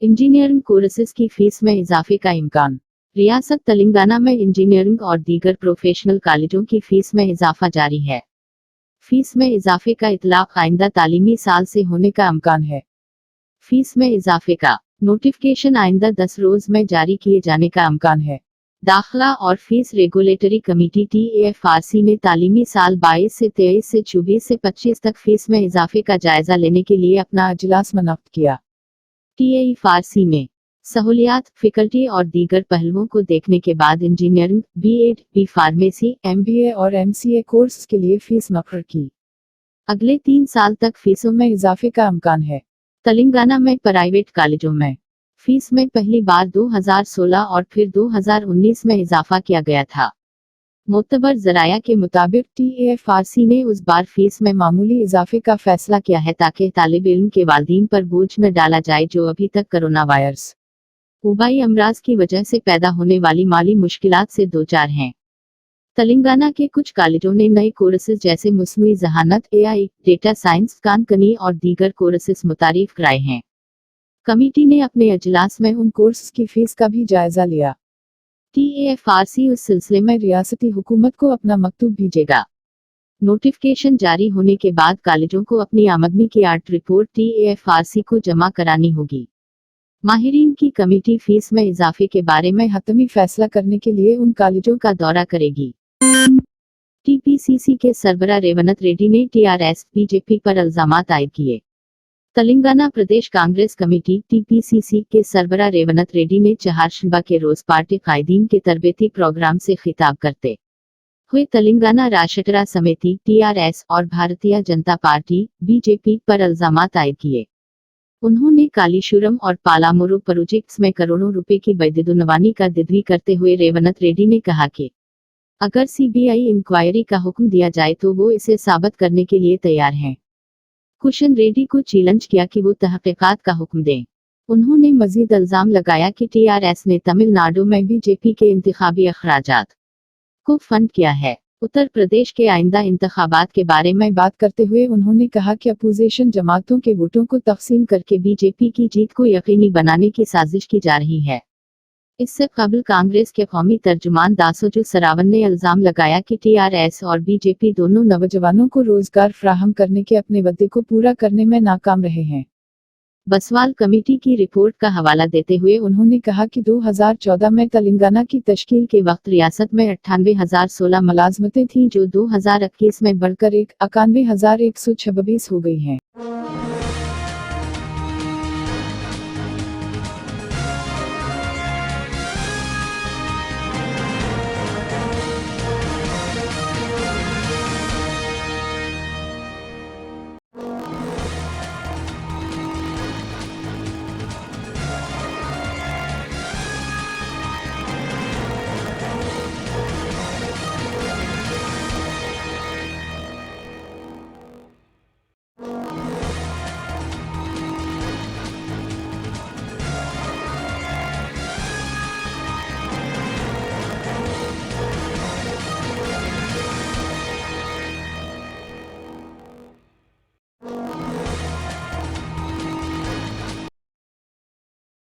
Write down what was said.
Engineering courses की fees में इजाफे का इम्कान। रियासत तेलंगाना में इंजीनियरिंग और दीगर प्रोफेशनल कॉलेजों की फीस में इजाफा जारी है। फीस में इजाफे का इतलाक आइंदा तालीमी साल से होने का इम्कान है। फीस में इजाफे का नोटिफिकेशन आइंदा 10 रोज में जारी किए जाने का इम्कान है। दाखिला और फीस रेगुलेटरी कमेटी TAFRC ने तालीमी साल 22 से 23 से 24 से 25 तक फीस में इजाफे का जायजा लेने के लिए अपना अजलास मुनक्किद किया। TAFRC में सहूलियात, फैकल्टी और दीगर पहलुओं को देखने के बाद engineering, B.Ed, B pharmacy, MBA और MCA कोर्स के लिए फीस मुकर्रर की। अगले 3 साल तक फीसों में इजाफे का इम्कान है। तेलंगाना में प्राइवेट कॉलेजों में फीस में पहली बार 2016 और फिर 2019 में इजाफा किया गया था। मोतबर ज़राया के मुताबिक TAFRC ने उस बार फीस में मामूली इजाफे का फैसला किया है ताकि तालिब इल्म के वालिदैन पर बोझ न डाला जाए जो अभी तक कोरोना वायरस वबाई अमराज की वजह से पैदा होने वाली माली मुश्किलात से दो चार हैं। तेलंगाना के कुछ कॉलेजों ने नए कोर्सेज जैसे मसनूई ज़हानत, AI, डेटा साइंस, कानकनी और दीगर कोर्सेज मुतारिफ कराए हैं। कमेटी ने अपने अजलास में उन कोर्स की फीस का भी जायजा लिया। TAFRC उस सिलसिले में रियासती हुकूमत को अपना मकतूब भेजेगा। नोटिफिकेशन जारी होने के बाद कॉलेजों को अपनी आमदनी की आर्ट रिपोर्ट TAFRC को जमा करानी होगी। माहिरीन की कमेटी फीस में इजाफे के बारे में हतमी फैसला करने के लिए उन कॉलेजों का दौरा करेगी। TPCC के सरबराह रेवंत रेड्डी ने TRS, BJP पर इल्जामात आयद किए। तेलंगाना प्रदेश कांग्रेस कमेटी TPCC के सरबराह रेवंत रेड्डी ने चहारशंबा के रोज पार्टी कायदीन के तरबेती प्रोग्राम से खिताब करते हुए तेलंगाना राष्ट्र समिति TRS और भारतीय जनता पार्टी BJP पर इल्जामात आयद किए। उन्होंने कालीशुरम और पालामुरु प्रोजेक्ट्स में करोड़ों रुपए की बेदखली का जिक्र करते हुए रेवंत रेड्डी ने कहा कि अगर CBI इंक्वायरी का हुक्म दिया जाए तो वो इसे साबित करने के लिए तैयार हैं। किशन रेड्डी को चैलेंज किया कि वो तहकीकात का हुक्म दें। उन्होंने मजीद इल्जाम लगाया कि TRS ने तमिलनाडु में BJP के इंतखाबी अखराजात को फंड किया है। उत्तर प्रदेश के आइंदा इंतखाबात के बारे में बात करते हुए उन्होंने कहा कि अपोजिशन जमातों के वोटों को तकसीम करके BJP की जीत को यकीनी बनाने की साजिश की जा रही है। इससे कबल कांग्रेस के कौमी तर्जुमान दासोजू सरावन ने इल्जाम लगाया कि TRS और BJP दोनों नौजवानों को रोजगार फ्राहम करने के अपने वदे को पूरा करने में नाकाम रहे हैं। बसवाल कमेटी की रिपोर्ट का हवाला देते हुए उन्होंने कहा कि 2014 में तेलंगाना की तश्कील के वक्त रियासत में 98,016 मुलाजमतें थीं जो 2021 में बढ़कर 91,126 हो गई हैं।